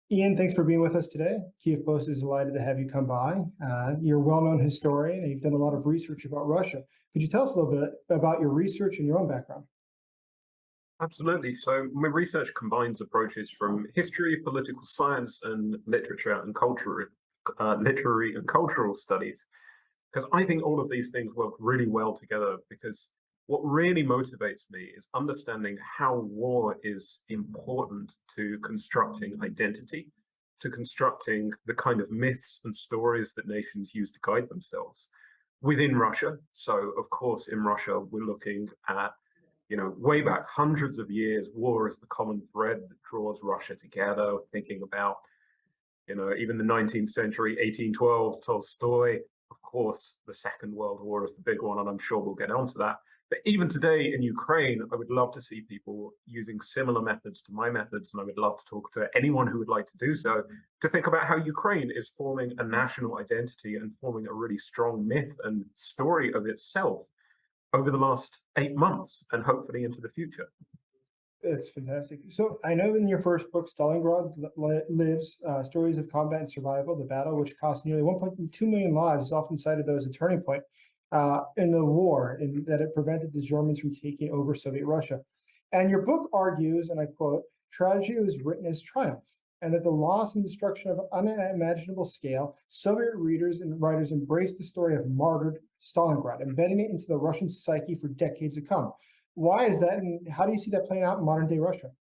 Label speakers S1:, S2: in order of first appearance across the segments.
S1: Ian, thanks for being with us today. Kiev Post is delighted to have you come by. You're a well-known historian and you've done a lot of research about Russia. Could you tell us a little bit about your research and your own background?
S2: Absolutely. So my research combines approaches from history, political science, and literature and culture, literary and cultural studies, because I think all of these things work really well together. Because what really motivates me is understanding how war is important to constructing identity, to constructing the kind of myths and stories that nations use to guide themselves within Russia. So, of course, in Russia, we're looking at way back hundreds of years, war is the common thread that draws Russia together, thinking about, even the 19th century, 1812, Tolstoy. Of course, the Second World War is the big one, and I'm sure we'll get onto that. But even today in Ukraine, I would love to see people using similar methods to my methods, and I would love to talk to anyone who would like to do so, to think about how Ukraine is forming a national identity and forming a really strong myth and story of itself over the last 8 months and hopefully into the future.
S1: It's fantastic. So I know in your first book, Stalingrad Lives, Stories of Combat and Survival, the battle, which cost nearly 1.2 million lives, is often cited as a turning point in the war, and that it prevented the Germans from taking over Soviet Russia. And your book argues, and I quote, tragedy was written as triumph, and that the loss and destruction of unimaginable scale, Soviet readers and writers embraced the story of martyred Stalingrad, embedding it into the Russian psyche for decades to come. Why is that, and how do you see that playing out in modern day Russia?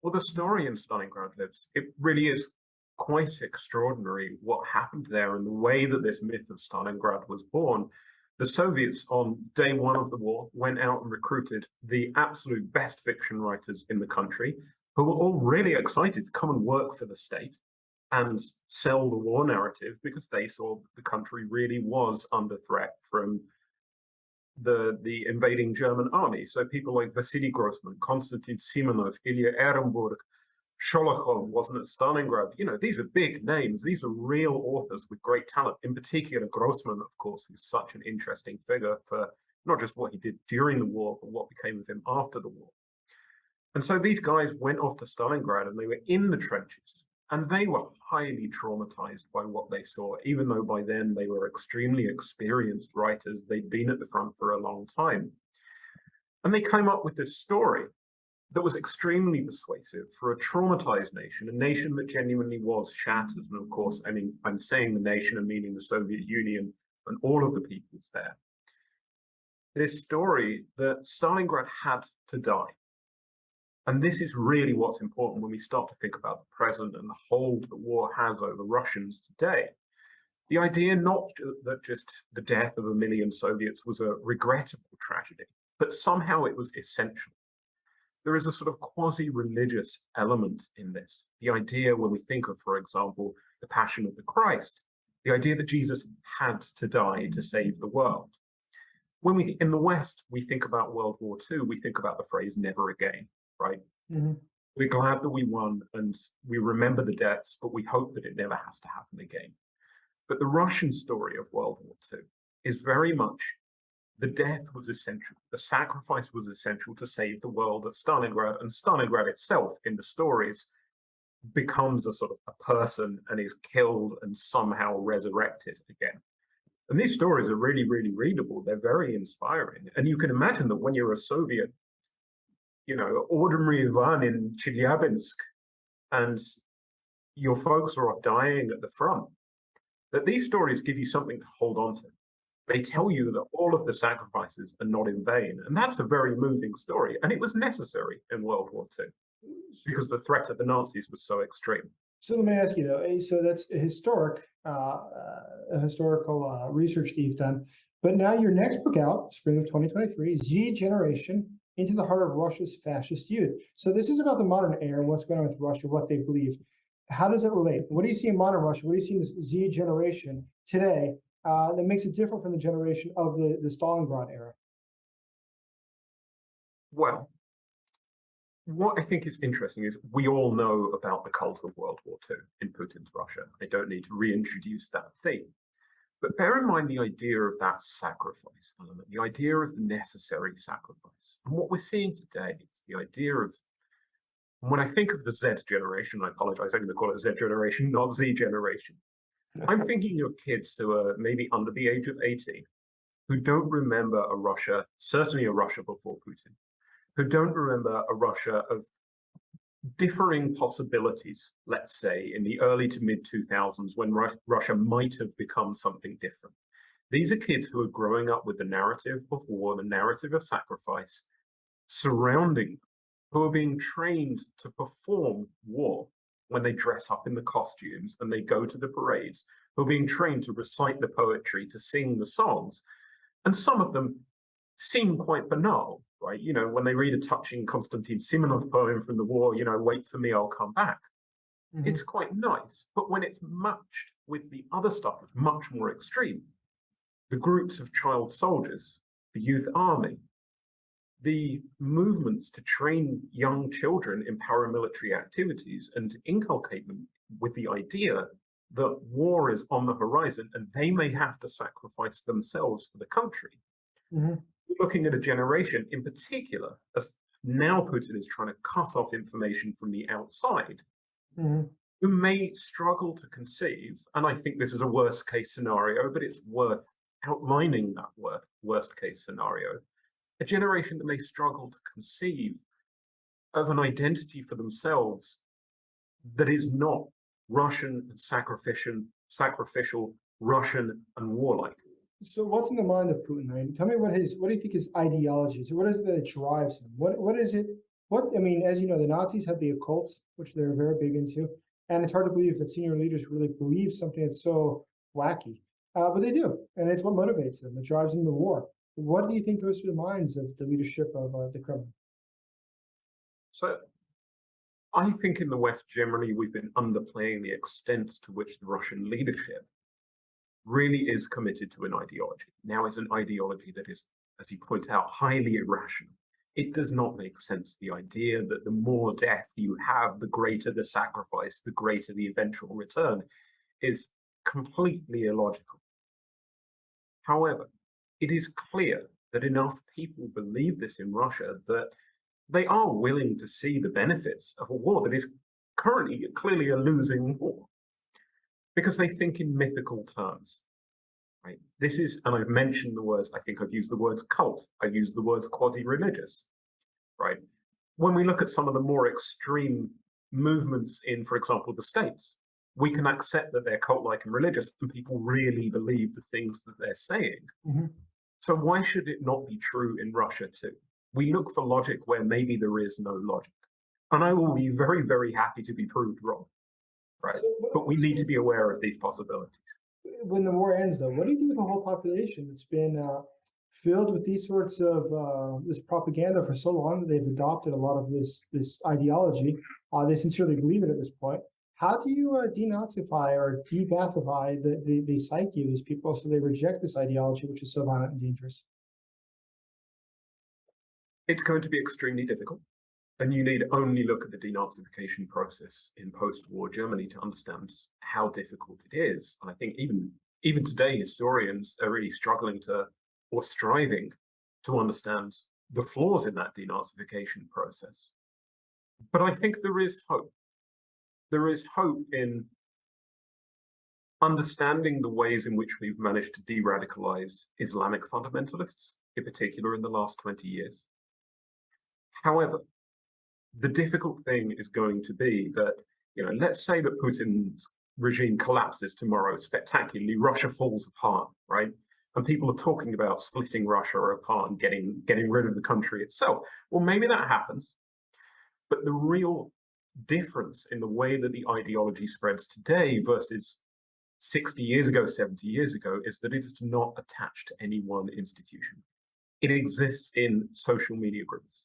S2: Well, the story in Stalingrad Lives, it really is quite extraordinary what happened there and the way that this myth of Stalingrad was born. The Soviets, on day one of the war, went out and recruited the absolute best fiction writers in the country, who were all really excited to come and work for the state and sell the war narrative, because they saw that the country really was under threat from the invading German army. So people like Vasily Grossman, Konstantin Simonov, Ilya Ehrenburg, Sholokhov wasn't at Stalingrad. These are big names. These are real authors with great talent. In particular, Grossman, of course, who's such an interesting figure for not just what he did during the war, but what became of him after the war. And so these guys went off to Stalingrad and they were in the trenches. And they were highly traumatized by what they saw, even though by then they were extremely experienced writers. They'd been at the front for a long time. And they came up with this story that was extremely persuasive for a traumatized nation, a nation that genuinely was shattered. And of course, I'm saying the nation and meaning the Soviet Union and all of the peoples there. This story that Stalingrad had to die. And this is really what's important when we start to think about the present and the hold that war has over Russians today. The idea not that just the death of 1 million Soviets was a regrettable tragedy, but somehow it was essential. There is a sort of quasi-religious element in this. The idea when we think of, for example, the Passion of the Christ, the idea that Jesus had to die to save the world. When we in the West, we think about World War II, we think about the phrase never again. Right?
S1: Mm-hmm.
S2: We're glad that we won and we remember the deaths, but we hope that it never has to happen again. But the Russian story of World War II is very much the death was essential. The sacrifice was essential to save the world at Stalingrad, and Stalingrad itself in the stories becomes a sort of a person and is killed and somehow resurrected again. And these stories are really, really readable. They're very inspiring. And you can imagine that when you're a Soviet ordinary Ivan in Chelyabinsk, and your folks are off dying at the front, that these stories give you something to hold on to. They tell you that all of the sacrifices are not in vain. And that's a very moving story. And it was necessary in World War II because the threat of the Nazis was so extreme.
S1: So let me ask you though, so that's a historical research that you've done, but now your next book out, spring of 2023, Z Generation, Into the Heart of Russia's Fascist Youth. So this is about the modern era and what's going on with Russia, what they believe. How does it relate? What do you see in modern Russia? What do you see in this Z generation today that makes it different from the generation of the Stalingrad era?
S2: Well, what I think is interesting is we all know about the cult of World War II in Putin's Russia. I don't need to reintroduce that theme. But bear in mind the idea of that sacrifice element, the idea of the necessary sacrifice. And what we're seeing today is the idea of And when I think of the Z generation, I apologize, I'm going to call it Z generation, not Z generation. I'm thinking of kids who are maybe under the age of 18, who don't remember a Russia, certainly a Russia before Putin, who don't remember a Russia of differing possibilities, let's say, in the early to mid 2000s when Russia might have become something different. These are kids who are growing up with the narrative of war, the narrative of sacrifice surrounding them, who are being trained to perform war when they dress up in the costumes and they go to the parades, who are being trained to recite the poetry, to sing the songs. And some of them seem quite banal, right? You know, when they read a touching Konstantin Simonov poem from the war, you know, wait for me, I'll come back. It's quite nice. But when it's matched with the other stuff, it's much more extreme. The groups of child soldiers, the youth army, the movements to train young children in paramilitary activities and to inculcate them with the idea that war is on the horizon and they may have to sacrifice themselves for the country. Looking at a generation in particular, as now Putin is trying to cut off information from the outside, who may struggle to conceive, and I think this is a worst case scenario, but it's worth outlining that worst case scenario, a generation that may struggle to conceive of an identity for themselves that is not Russian and sacrificial, Russian and warlike.
S1: So what's in the mind of Putin, right? Tell me what do you think his ideology is? What is it that drives him? What is it? I mean, as you know, the Nazis had the occult, which they're very big into, and it's hard to believe that senior leaders really believe something that's so wacky. But they do, and it's what motivates them. It drives them to war. What do you think goes through the minds of the leadership of the Kremlin?
S2: So I think in the West generally we've been underplaying the extent to which the Russian leadership really is committed to an ideology. Now, it's an ideology that is, as you point out, highly irrational. It does not make sense. The idea that the more death you have, the greater the sacrifice, the greater the eventual return, is completely illogical. However, it is clear that enough people believe this in Russia that they are willing to see the benefits of a war that is currently clearly a losing war, because they think in mythical terms. Right? This is, and I've mentioned the words, I think I've used the words cult, I've used the words quasi-religious, right? When we look at some of the more extreme movements in, for example, the States, we can accept that they're cult-like and religious and people really believe the things that they're saying. So why should it not be true in Russia too? We look for logic where maybe there is no logic. And I will be very, very happy to be proved wrong, right? But we need to be aware of these possibilities.
S1: When the war ends, though, what do you do with the whole population that's been filled with these sorts of this propaganda for so long that they've adopted a lot of this ideology? They sincerely believe it at this point. How do you denazify or debathify the psyche of these people so they reject this ideology, which is so violent and dangerous?
S2: It's going to be extremely difficult. And you need only look at the denazification process in post-war Germany to understand how difficult it is. And I think even today, historians are really struggling to, or striving to understand the flaws in that denazification process. But I think there is hope. There is hope in understanding the ways in which we've managed to de-radicalize Islamic fundamentalists, in particular in the last 20 years. However, the difficult thing is going to be that, you know, let's say that Putin's regime collapses tomorrow spectacularly, Russia falls apart, right? And people are talking about splitting Russia apart and getting rid of the country itself. Well, maybe that happens. But the real difference in the way that the ideology spreads today versus 60 years ago, 70 years ago, is that it is not attached to any one institution. It exists in social media groups.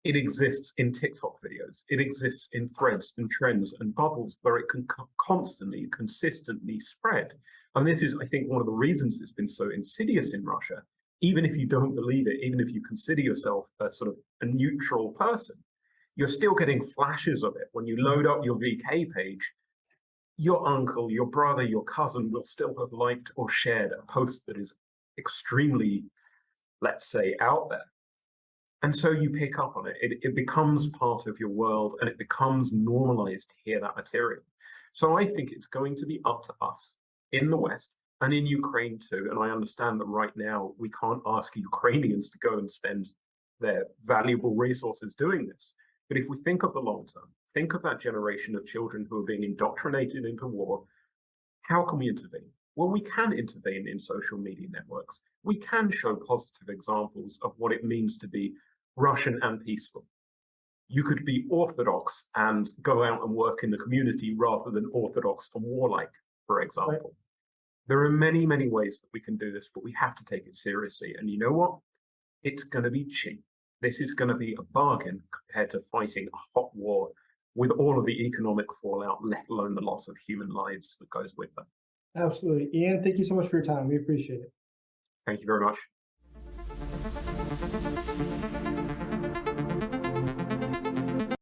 S2: It exists in TikTok videos. It exists in threads and trends and bubbles where it can constantly, consistently spread. And this is, I think, one of the reasons it's been so insidious in Russia. Even if you don't believe it, even if you consider yourself a sort of a neutral person, you're still getting flashes of it. When you load up your VK page, your uncle, your brother, your cousin will still have liked or shared a post that is extremely, let's say, out there. And so you pick up on it. It becomes part of your world, and it becomes normalized to hear that material. So I think it's going to be up to us in the West and in Ukraine too. And I understand that right now we can't ask Ukrainians to go and spend their valuable resources doing this. But if we think of the long term, think of that generation of children who are being indoctrinated into war, how can we intervene? Well, we can intervene in social media networks. We can show positive examples of what it means to be Russian and peaceful. You could be orthodox and go out and work in the community rather than orthodox and warlike, for example.
S1: Right.
S2: There are many, many ways that we can do this, but we have to take it seriously. And you know what? It's going to be cheap. This is going to be a bargain compared to fighting a hot war with all of the economic fallout, let alone the loss of human lives that goes with that.
S1: Absolutely. Ian, thank you so much for your time. We appreciate it.
S2: Thank you very much.